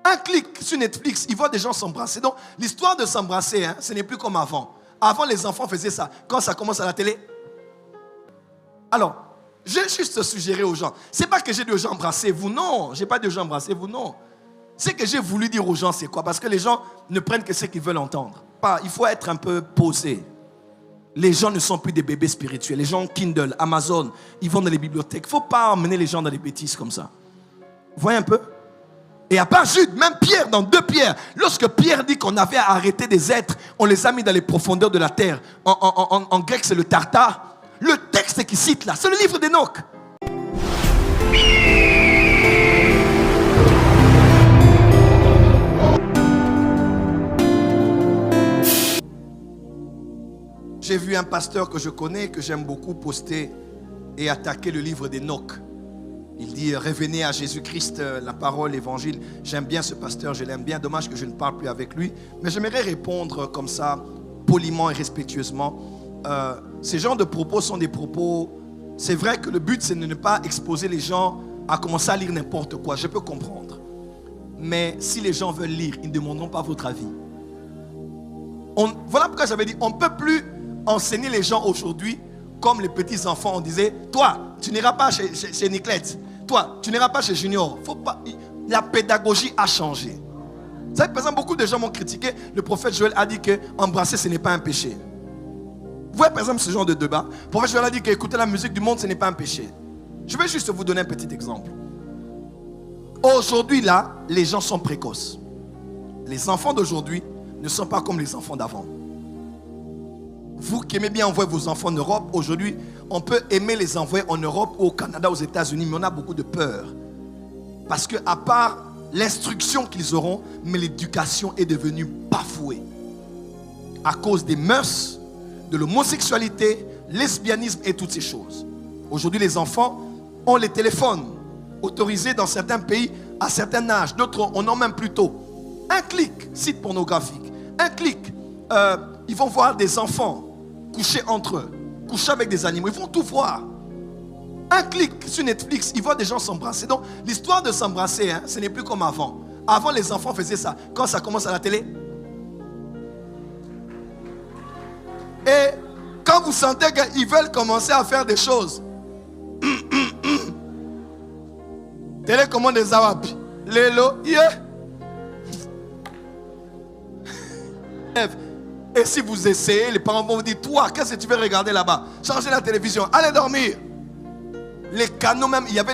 Un clic sur Netflix, ils voient des gens s'embrasser. Donc, l'histoire de s'embrasser, ce n'est plus comme avant. Avant, les enfants faisaient ça. Quand ça commence à la télé. Alors, j'ai juste suggéré aux gens. C'est pas que j'ai dit aux gens embrassez-vous, non. J'ai pas dit aux gens embrassez-vous, non. Ce que j'ai voulu dire aux gens, c'est quoi? Parce que les gens ne prennent que ce qu'ils veulent entendre. Il faut être un peu posé. Les gens ne sont plus des bébés spirituels. Les gens Kindle, Amazon, ils vont dans les bibliothèques. Il ne faut pas emmener les gens dans les bêtises comme ça. Vous voyez un peu? Et à part Jude, même Pierre, dans 2 Pierre, lorsque Pierre dit qu'on avait arrêté des êtres, on les a mis dans les profondeurs de la terre. En grec, c'est le Tartare. Le texte qui cite là, c'est le livre d'Enoch. J'ai vu un pasteur que je connais, que j'aime beaucoup, poster et attaquer le livre d'Enoch. Il dit, revenez à Jésus-Christ, la parole, l'évangile. J'aime bien ce pasteur, je l'aime bien. Dommage que je ne parle plus avec lui. Mais j'aimerais répondre comme ça, poliment et respectueusement. Ces genres de propos sont des propos... C'est vrai que le but, c'est de ne pas exposer les gens à commencer à lire n'importe quoi. Je peux comprendre. Mais si les gens veulent lire, ils ne demanderont pas votre avis. Voilà pourquoi j'avais dit, on ne peut plus enseigner les gens aujourd'hui comme les petits enfants. On disait, toi, tu n'iras pas chez Niclette. Toi, tu n'iras pas chez Junior. Faut pas... La pédagogie a changé. Vous savez, par exemple, beaucoup de gens m'ont critiqué. Le prophète Joël a dit que embrasser, ce n'est pas un péché. Vous voyez, par exemple, ce genre de débat. Le prophète Joël a dit qu'écouter la musique du monde, ce n'est pas un péché. Je vais juste vous donner un petit exemple. Aujourd'hui, là, les gens sont précoces. Les enfants d'aujourd'hui ne sont pas comme les enfants d'avant. Vous qui aimez bien envoyer vos enfants en Europe, aujourd'hui, on peut aimer les envoyer en Europe ou au Canada, aux États-Unis, mais on a beaucoup de peur. Parce qu'à part l'instruction qu'ils auront, mais l'éducation est devenue bafouée. À cause des mœurs, de l'homosexualité, lesbianisme et toutes ces choses. Aujourd'hui, les enfants ont les téléphones autorisés dans certains pays à certain âge. D'autres, on en même plus tôt. Un clic, site pornographique. Un clic, ils vont voir des enfants coucher entre eux, coucher avec des animaux. Ils vont tout voir. Un clic sur Netflix, ils voient des gens s'embrasser. Donc, l'histoire de s'embrasser, ce n'est plus comme avant. Avant, les enfants faisaient ça. Quand ça commence à la télé. Et quand vous sentez qu'ils veulent commencer à faire des choses. Télécommande des Arabes. Lélo, yeah. Et si vous essayez, les parents vont vous dire, toi, qu'est-ce que tu veux regarder là-bas? Changez la télévision, allez dormir. Les canaux même, il y avait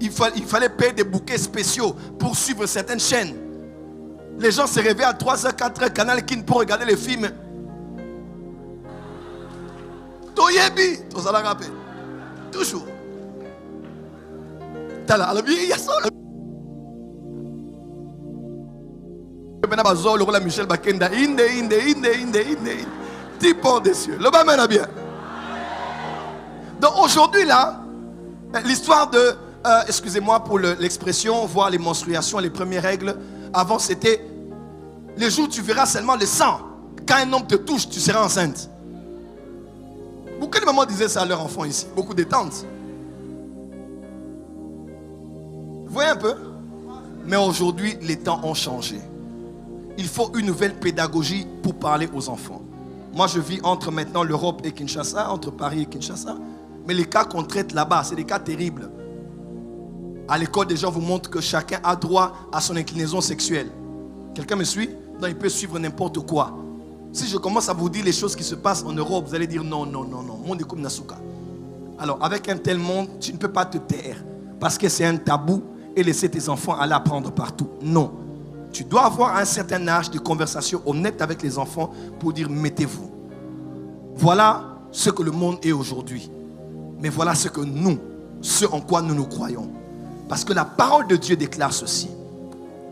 il fallait payer des bouquets spéciaux pour suivre certaines chaînes. Les gens se réveillent à 3h, 4h, Canal King pour regarder les films. Toyebi, tout ça la rappelle. Toujours. T'as là, il y a ça. Le roi Michel Bakenda, inde. Typon des cieux. Le bas mène bien. Donc aujourd'hui là, l'histoire de, excusez-moi pour l'expression, voir les menstruations, les premières règles. Avant c'était, les jours où tu verras seulement le sang. Quand un homme te touche, tu seras enceinte. Beaucoup de mamans disaient ça à leurs enfants ici. Beaucoup de tantes. Vous voyez un peu? Mais aujourd'hui, les temps ont changé. Il faut une nouvelle pédagogie pour parler aux enfants. Moi, je vis entre maintenant l'Europe et Kinshasa, entre Paris et Kinshasa. Mais les cas qu'on traite là-bas, c'est des cas terribles. À l'école, des gens vous montrent que chacun a droit à son inclinaison sexuelle. Quelqu'un me suit? Donc, il peut suivre n'importe quoi. Si je commence à vous dire les choses qui se passent en Europe, vous allez dire non. Monde est comme Nasuka. Alors, avec un tel monde, tu ne peux pas te taire. Parce que c'est un tabou et laisser tes enfants aller apprendre partout. Non. Tu dois avoir un certain âge de conversation honnête avec les enfants pour dire mettez-vous. Voilà ce que le monde est aujourd'hui. Mais voilà ce que nous, ce en quoi nous croyons. Parce que la parole de Dieu déclare ceci.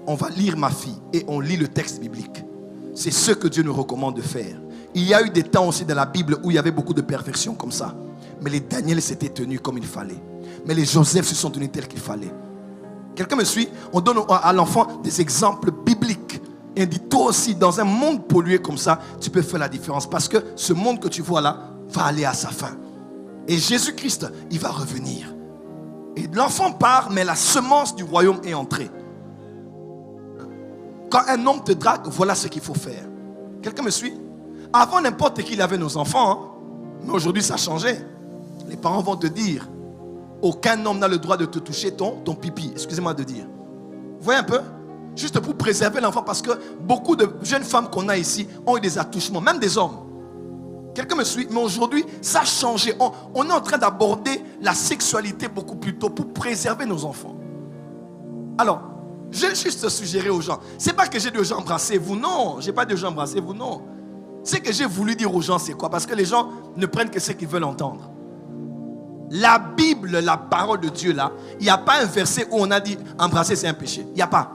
On va lire, ma fille, et on lit le texte biblique. C'est ce que Dieu nous recommande de faire. Il y a eu des temps aussi dans la Bible où il y avait beaucoup de perversions comme ça. Mais les Daniel s'étaient tenus comme il fallait. Mais les Joseph se sont tenus tels qu'il fallait. Quelqu'un me suit? On donne à l'enfant des exemples bibliques. Et on dit, toi aussi, dans un monde pollué comme ça, tu peux faire la différence. Parce que ce monde que tu vois là va aller à sa fin. Et Jésus-Christ, il va revenir. Et l'enfant part, mais la semence du royaume est entrée. quand un homme te drague, voilà ce qu'il faut faire. Quelqu'un me suit? Avant, n'importe qui avait nos enfants, hein? Mais aujourd'hui, ça a changé. Les parents vont te dire, aucun homme n'a le droit de te toucher ton pipi. Excusez-moi de dire. Vous voyez un peu? Juste pour préserver l'enfant, parce que beaucoup de jeunes femmes qu'on a ici ont eu des attouchements, même des hommes. Quelqu'un me suit? Mais aujourd'hui, ça a changé. On est en train d'aborder la sexualité beaucoup plus tôt pour préserver nos enfants. Alors, je vais juste suggérer aux gens. C'est pas que j'ai dit aux gens embrassez-vous, non. J'ai pas dit aux gens embrassez-vous, non. Ce que j'ai voulu dire aux gens, c'est quoi? Parce que les gens ne prennent que ce qu'ils veulent entendre. La Bible, la parole de Dieu là, il n'y a pas un verset où on a dit embrasser c'est un péché. Il n'y a pas.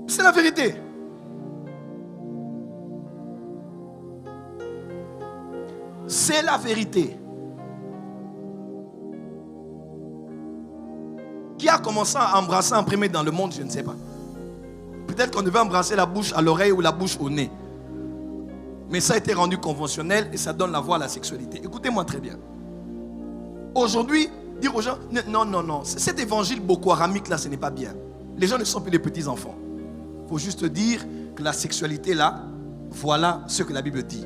C'est la vérité. C'est la vérité. Qui a commencé à embrasser en premier dans le monde, je ne sais pas. Peut-être qu'on devait embrasser la bouche à l'oreille ou la bouche au nez. Mais ça a été rendu conventionnel et ça donne la voix à la sexualité. Écoutez-moi très bien. Aujourd'hui, dire aux gens, non, cet évangile boko haramique là, ce n'est pas bien. Les gens ne sont plus des petits enfants. Il faut juste dire que la sexualité là, voilà ce que la Bible dit.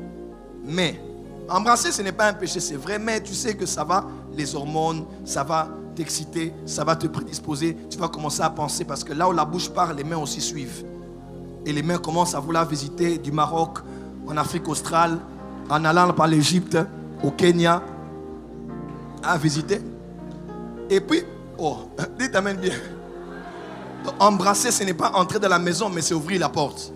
Mais, embrasser ce n'est pas un péché, c'est vrai, mais tu sais que ça va, les hormones, ça va t'exciter, ça va te prédisposer, tu vas commencer à penser, parce que là où la bouche part, les mains aussi suivent. Et les mains commencent à vouloir visiter du Maroc, en Afrique australe, en allant par l'Égypte, au Kenya, à visiter. Et puis, dites amen bien. Donc, embrasser, ce n'est pas entrer dans la maison, mais c'est ouvrir la porte.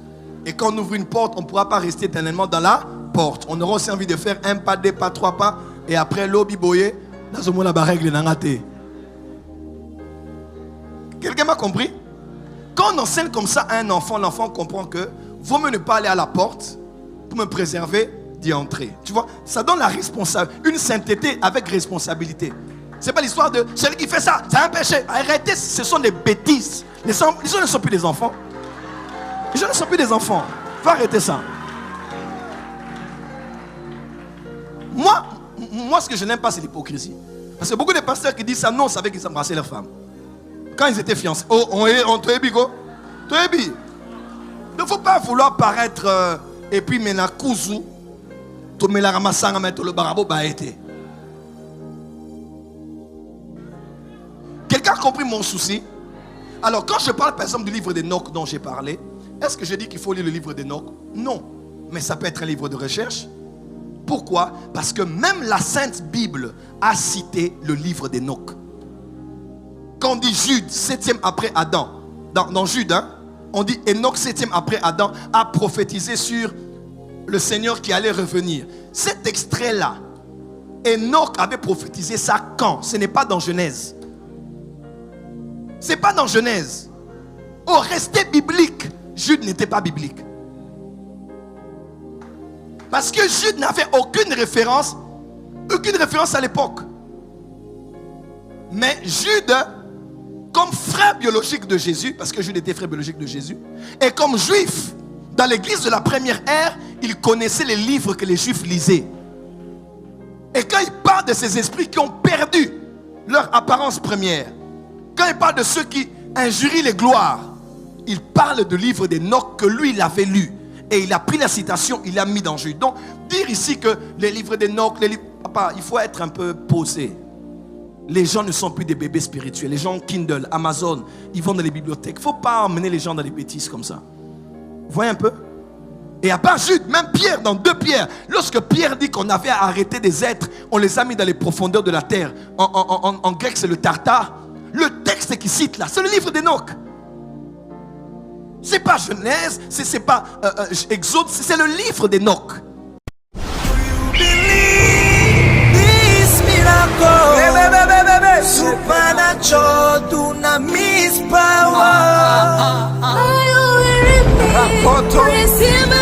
Et quand on ouvre une porte, on ne pourra pas rester éternellement dans la porte. On aura aussi envie de faire un pas, deux pas, trois pas, et après l'obi boye, dans ce moment-là, règle n'angate. Quelqu'un m'a compris? Quand on enseigne comme ça à un enfant, l'enfant comprend que vaut mieux ne pas aller à la porte pour me préserver d'y entrer. Tu vois, ça donne la responsabilité, une sainteté avec responsabilité. C'est pas l'histoire de celui qui fait ça, c'est un péché. Arrêtez, ce sont des bêtises. Les gens ne sont plus des enfants. Les gens ne sont plus des enfants. Faut arrêter ça. Moi, ce que je n'aime pas, c'est l'hypocrisie. Parce que beaucoup de pasteurs qui disent ça, non, savaient qu'ils embrassaient leurs femmes. Quand ils étaient fiancés. On te ébigo. Il ne faut pas vouloir paraître et puis mena kuzu. To me la ramassanga mettre le barabo baete. Quelqu'un a compris mon souci? Alors quand je parle par exemple du livre d'Enoch dont j'ai parlé, est-ce que je dis qu'il faut lire le livre d'Enoch? Non. Mais ça peut être un livre de recherche. Pourquoi? Parce que même la Sainte Bible a cité le livre d'Enoch. Quand on dit Jude, 7e après Adam, dans Jude, hein, on dit Enoch, 7e après Adam, a prophétisé sur le Seigneur qui allait revenir. Cet extrait-là, Enoch avait prophétisé ça quand? Ce n'est pas dans Genèse. Ce n'est pas dans Genèse. Oh, restez biblique. Jude n'était pas biblique. Parce que Jude n'avait aucune référence à l'époque. Mais Jude, comme frère biologique de Jésus, parce que Jude était frère biologique de Jésus, et comme juif, dans l'église de la première ère, il connaissait les livres que les juifs lisaient. Et quand il parle de ces esprits qui ont perdu leur apparence première, quand il parle de ceux qui injurient les gloires, il parle de livre d'Enoch que lui, il avait lu. Et il a pris la citation, il l'a mis dans Jude. Donc, dire ici que les livres d'Enoch, papa, il faut être un peu posé. Les gens ne sont plus des bébés spirituels. Les gens Kindle, Amazon, ils vont dans les bibliothèques. Il ne faut pas emmener les gens dans les bêtises comme ça. Vous voyez un peu? Et à part Jude, même Pierre, dans 2 Pierre, lorsque Pierre dit qu'on avait arrêté des êtres, on les a mis dans les profondeurs de la terre. En grec, c'est le Tartare. Le texte qui cite là, c'est le livre d'Enoch. C'est pas Genèse, c'est pas Exode, c'est le livre d'Enoch. Supernatural dunamis power. Receive